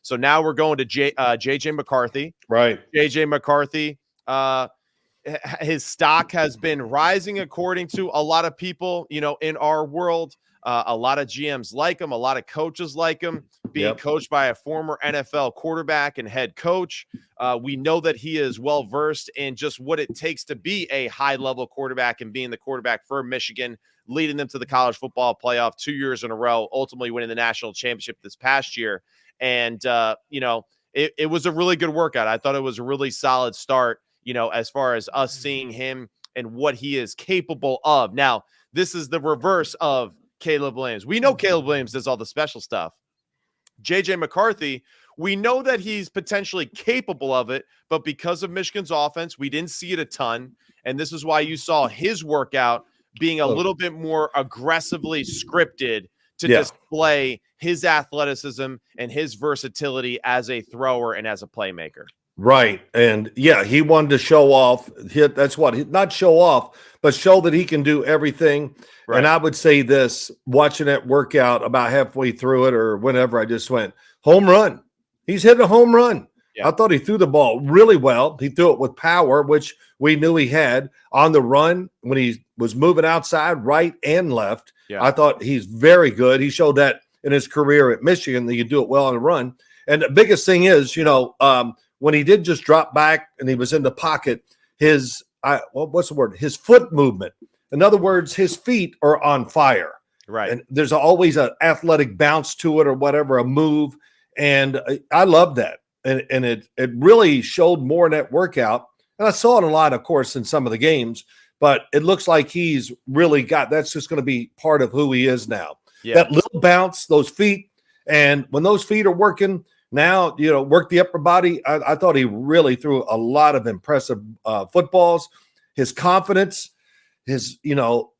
So now we're going to JJ McCarthy. Right. JJ McCarthy, his stock has been rising according to a lot of people, in our world. A lot of GMs like him. A lot of coaches like him. Being coached by a former NFL quarterback and head coach. We know that he is well-versed in just what it takes to be a high-level quarterback and being the quarterback for Michigan, leading them to the college football playoff 2 years in a row, ultimately winning the national championship this past year. And, it was a really good workout. I thought it was a really solid start, as far as us seeing him and what he is capable of. Now, this is the reverse of Caleb Williams. We know Caleb Williams does all the special stuff. JJ McCarthy, we know that he's potentially capable of it, but because of Michigan's offense, we didn't see it a ton. And this is why you saw his workout being a little bit more aggressively scripted to display his athleticism and his versatility as a thrower and as a playmaker. Right. And he wanted to show off. That's what, not show off, but show that he can do everything. Right. And I would say this, watching it work out about halfway through it or whenever, I just went, home run. He's hitting a home run. Yeah. I thought he threw the ball really well. He threw it with power, which we knew he had on the run when he was moving outside, right and left. Yeah. I thought he's very good. He showed that in his career at Michigan that you do it well on the run. And the biggest thing is, when he did just drop back and he was in the pocket, his foot movement. In other words, his feet are on fire. Right. And there's always an athletic bounce to it or whatever, a move. And I love that. And it really showed more in that workout. And I saw it a lot, of course, in some of the games, but it looks like he's really that's just going to be part of who he is now. Yeah. That little bounce, those feet. And when those feet are working, now, work the upper body. I thought he really threw a lot of impressive footballs. His confidence, his,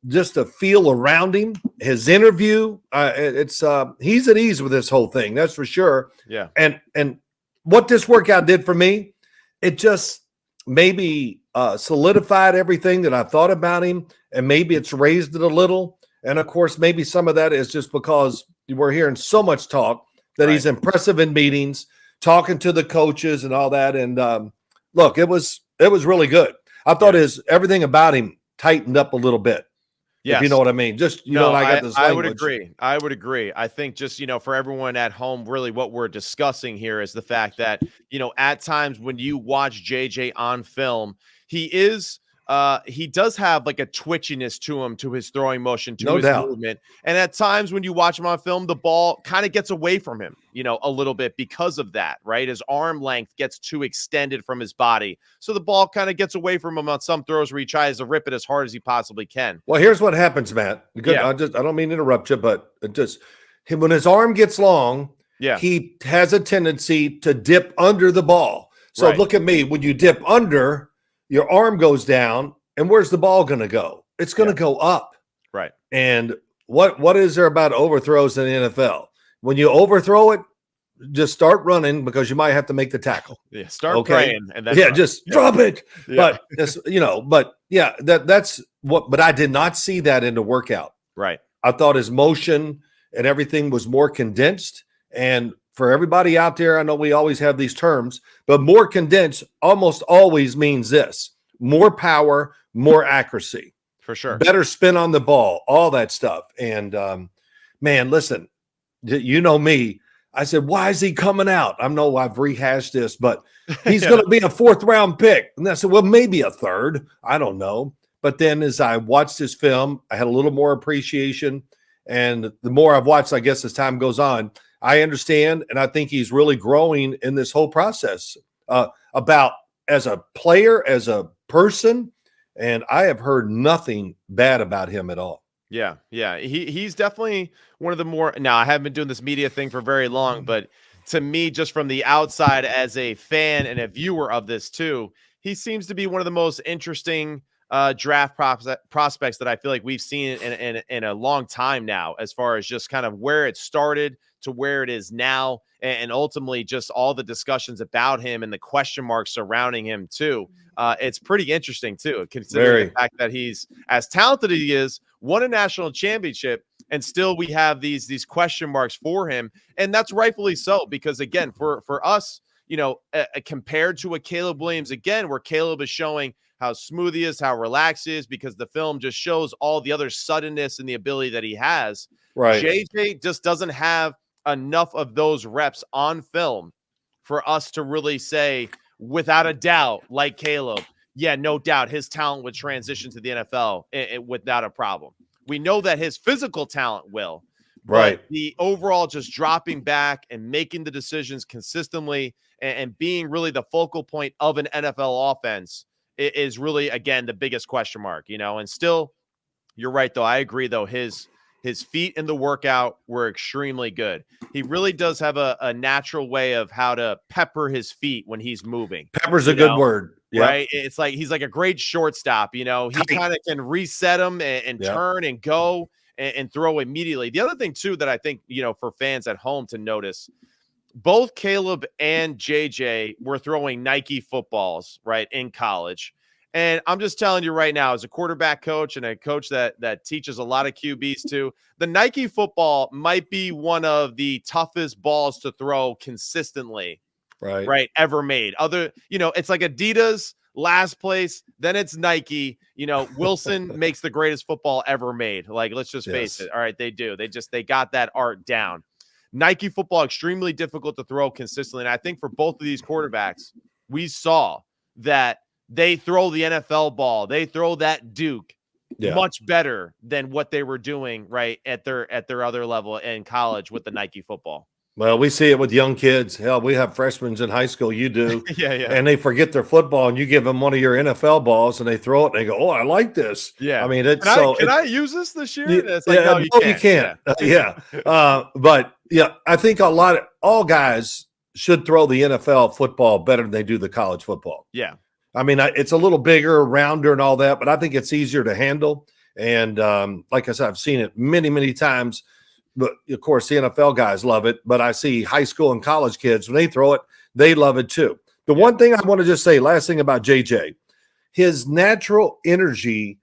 just the feel around him, his interview. He's at ease with this whole thing. That's for sure. Yeah. And what this workout did for me, it just maybe solidified everything that I thought about him, and maybe it's raised it a little. And of course, maybe some of that is just because we're hearing so much talk that he's impressive in meetings, talking to the coaches and all that. And look, it was really good. I thought everything about him tightened up a little bit. Yes. If you know what I mean. Just, I got this language. I would agree. I think just, for everyone at home, really what we're discussing here is the fact that, at times when you watch JJ on film, he does have like a twitchiness to him, to his throwing motion, to his movement. And at times when you watch him on film, the ball kind of gets away from him, a little bit because of that, right? His arm length gets too extended from his body. So the ball kind of gets away from him on some throws where he tries to rip it as hard as he possibly can. Well, here's what happens, Matt. Good. Yeah. I don't mean to interrupt you, but when his arm gets long, he has a tendency to dip under the ball. So look at me. When you dip under, your arm goes down, and where's the ball going to go? It's going to go up. Right. And what is there about overthrows in the NFL? When you overthrow it, just start running because you might have to make the tackle. Yeah, start praying. And then just drop it. Yeah. But that's what – but I did not see that in the workout. Right. I thought his motion and everything was more condensed. And for everybody out there, I know we always have these terms, but more condensed almost always means this: more power, more accuracy. For sure. Better spin on the ball, all that stuff. And, man, listen, you know me. I said, why is he coming out? I know I've rehashed this, but he's going to be a 4th-round pick. And I said, well, maybe a 3rd. I don't know. But then as I watched his film, I had a little more appreciation. And the more I've watched, I guess, as time goes on, I understand, and I think he's really growing in this whole process about as a player, as a person, and I have heard nothing bad about him at all. Yeah. He's definitely one of the more – now, I haven't been doing this media thing for very long, but to me, just from the outside as a fan and a viewer of this too, he seems to be one of the most interesting draft prospects that I feel like we've seen in a long time now, as far as just kind of where it started to where it is now, and ultimately just all the discussions about him and the question marks surrounding him too. It's pretty interesting too, considering the fact that he's as talented as he is, won a national championship, And still we have these question marks for him. And that's rightfully so, because again, for us, compared to a Caleb Williams, again, where Caleb is showing how smooth he is, how relaxed he is, because the film just shows all the other suddenness and the ability that he has. Right. JJ just doesn't have enough of those reps on film for us to really say, without a doubt, like Caleb, yeah, no doubt his talent would transition to the NFL without a problem. We know that his physical talent will, right. But the overall just dropping back and making the decisions consistently and being really the focal point of an NFL offense is really, again, the biggest question mark, and still, you're right, though. I agree, though. His feet in the workout were extremely good. He really does have a natural way of how to pepper his feet when he's moving. Pepper's a good word. Yep. Right? It's like he's like a great shortstop. He kind of can reset him and Yep. turn and go and throw immediately. The other thing, too, that I think, for fans at home to notice, both Caleb and JJ were throwing Nike footballs, right, in college. And I'm just telling you right now, as a quarterback coach and a coach that teaches a lot of QBs too, the Nike football might be one of the toughest balls to throw consistently, right, ever made. It's like Adidas last place, then it's Nike. Wilson makes the greatest football ever made. Like, let's just face it. All right, they do. They got that art down. Nike football, extremely difficult to throw consistently. And I think for both of these quarterbacks, we saw that they throw the NFL ball. They throw that Duke much better than what they were doing right at their other level in college with the Nike football. Well, we see it with young kids. Hell, we have freshmen in high school. You do. Yeah. And they forget their football, and you give them one of your NFL balls, and they throw it, and they go, "Oh, I like this." Yeah. I mean, Can I use this year? It's like, no, you can't. But I think all guys should throw the NFL football better than they do the college football. Yeah. I mean, it's a little bigger, rounder, and all that, but I think it's easier to handle. And like I said, I've seen it many, many times. But of course, the NFL guys love it. But I see high school and college kids, when they throw it, they love it too. The one thing I want to just say, last thing about JJ, his natural energy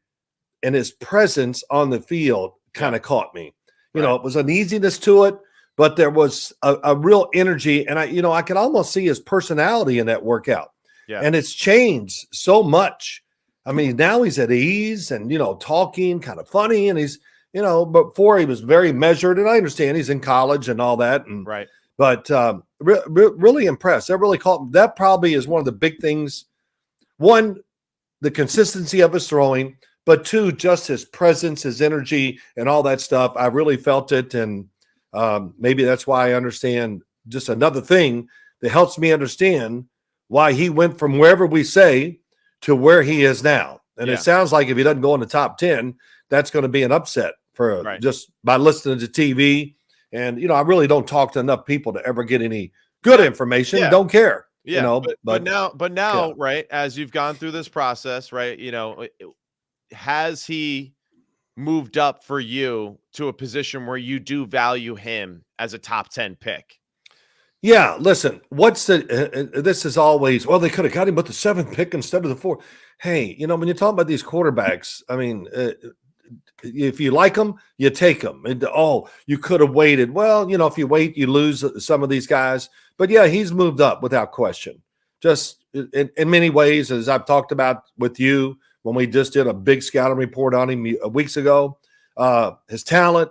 and his presence on the field kind of caught me. It was an easiness to it, but there was a real energy. And I could almost see his personality in that workout. Yeah. And it's changed so much. I mean, now he's at ease and, talking kind of funny. And he's, before he was very measured. And I understand he's in college and all that. And but really impressed. That really caught. That probably is one of the big things. One, the consistency of his throwing, but two, just his presence, his energy, and all that stuff. I really felt it. And maybe that's why I understand just another thing that helps me understand why he went from wherever we say to where he is now. And it sounds like if he doesn't go in the top 10, that's going to be an upset for just by listening to TV. And, I really don't talk to enough people to ever get any good information. Don't care, but now, right, as you've gone through this process, right, has he moved up for you to a position where you do value him as a top 10 pick? Yeah, listen, this is always, well, they could have got him with the 7th pick instead of the 4th. Hey, when you're talking about these quarterbacks, I mean, if you like them, you take them. And, you could have waited. Well, if you wait, you lose some of these guys. But, yeah, he's moved up without question. Just in many ways, as I've talked about with you when we just did a big scouting report on him weeks ago, his talent,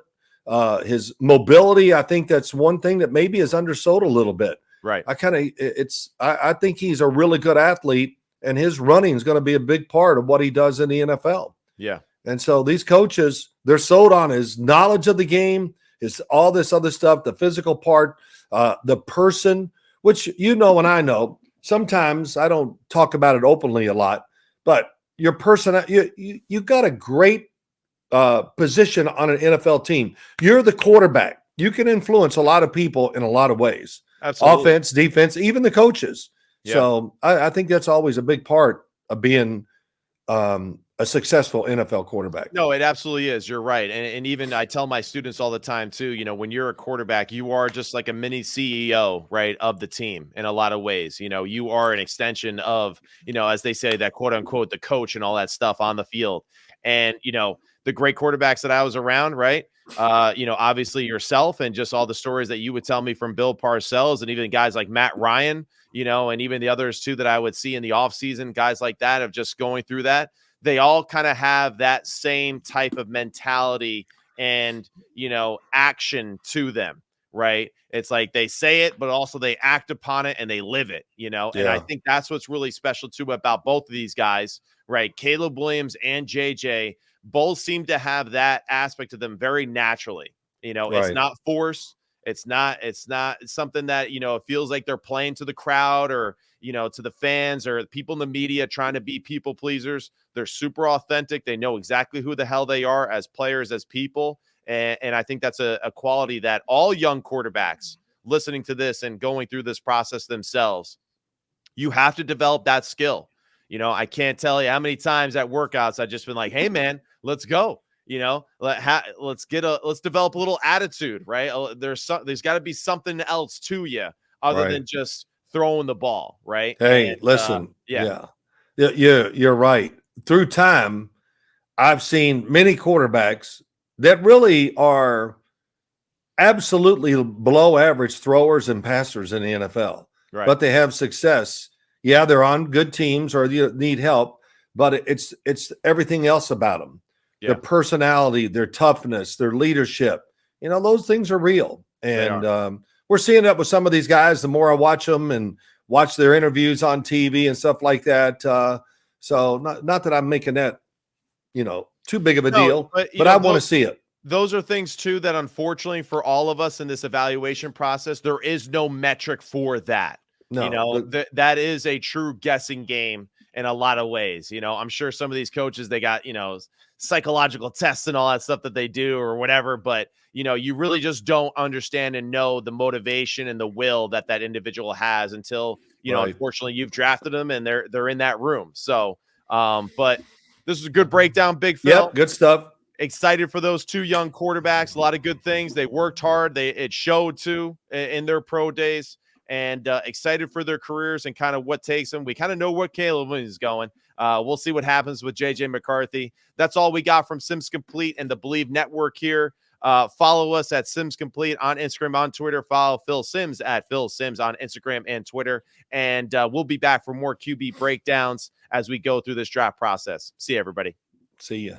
his mobility, I think that's one thing that maybe is undersold a little bit. Right. I think he's a really good athlete, and his running is going to be a big part of what he does in the NFL. Yeah. And so these coaches, they're sold on his knowledge of the game, his all this other stuff, the physical part, the person, which and I know. Sometimes I don't talk about it openly a lot, but your person, you got a great position on an NFL team. You're the quarterback. You can influence a lot of people in a lot of ways. Absolutely. Offense, defense, even the coaches. Yeah. So I think that's always a big part of being a successful NFL quarterback. No, it absolutely is. You're right. And even I tell my students all the time too, when you're a quarterback, you are just like a mini CEO, right, of the team in a lot of ways. You are an extension of, as they say, that quote unquote, the coach and all that stuff on the field. And, the great quarterbacks that I was around, right, Obviously yourself and just all the stories that you would tell me from Bill Parcells and even guys like Matt Ryan, and even the others too that I would see in the offseason, guys like that of just going through that. They all kind of have that same type of mentality and, action to them, right? It's like they say it, but also they act upon it and they live it, and I think that's what's really special too about both of these guys, right? Caleb Williams and JJ both seem to have that aspect of them very naturally. It's not forced. It's not something that, it feels like they're playing to the crowd or, to the fans or people in the media trying to be people pleasers. They're super authentic. They know exactly who the hell they are as players, as people. And I think that's a quality that all young quarterbacks listening to this and going through this process themselves, you have to develop that skill. I can't tell you how many times at workouts I've just been like, hey, man, let's go. Let's develop a little attitude, right? There's got to be something else to you other than just throwing the ball, right? Hey, listen, you're right. Through time, I've seen many quarterbacks that really are absolutely below average throwers and passers in the NFL, but they have success. Yeah, they're on good teams or you need help, but it's everything else about them. Their personality, their toughness, their leadership, those things are real. And we're seeing that with some of these guys. The more I watch them and watch their interviews on TV and stuff like that. So not that I'm making that, too big of a deal, but I want to see it. Those are things too that unfortunately for all of us in this evaluation process, there is no metric for that. No, that is a true guessing game in a lot of ways. I'm sure some of these coaches, they got, psychological tests and all that stuff that they do or whatever, but you really just don't understand and know the motivation and the will that individual has until, unfortunately you've drafted them and they're in that room. So, but this is a good breakdown, Big Phil. Yep, good stuff. Excited for those two young quarterbacks. A lot of good things. They worked hard. It showed too in their pro days. And excited for their careers and kind of what takes them. We kind of know what Caleb Williams is going. We'll see what happens with JJ McCarthy. That's all we got from Sims Complete and the Believe Network here. Follow us at Sims Complete on Instagram, on Twitter. Follow Phil Sims at Phil Sims on Instagram and Twitter. And we'll be back for more QB breakdowns as we go through this draft process. See you, everybody. See ya.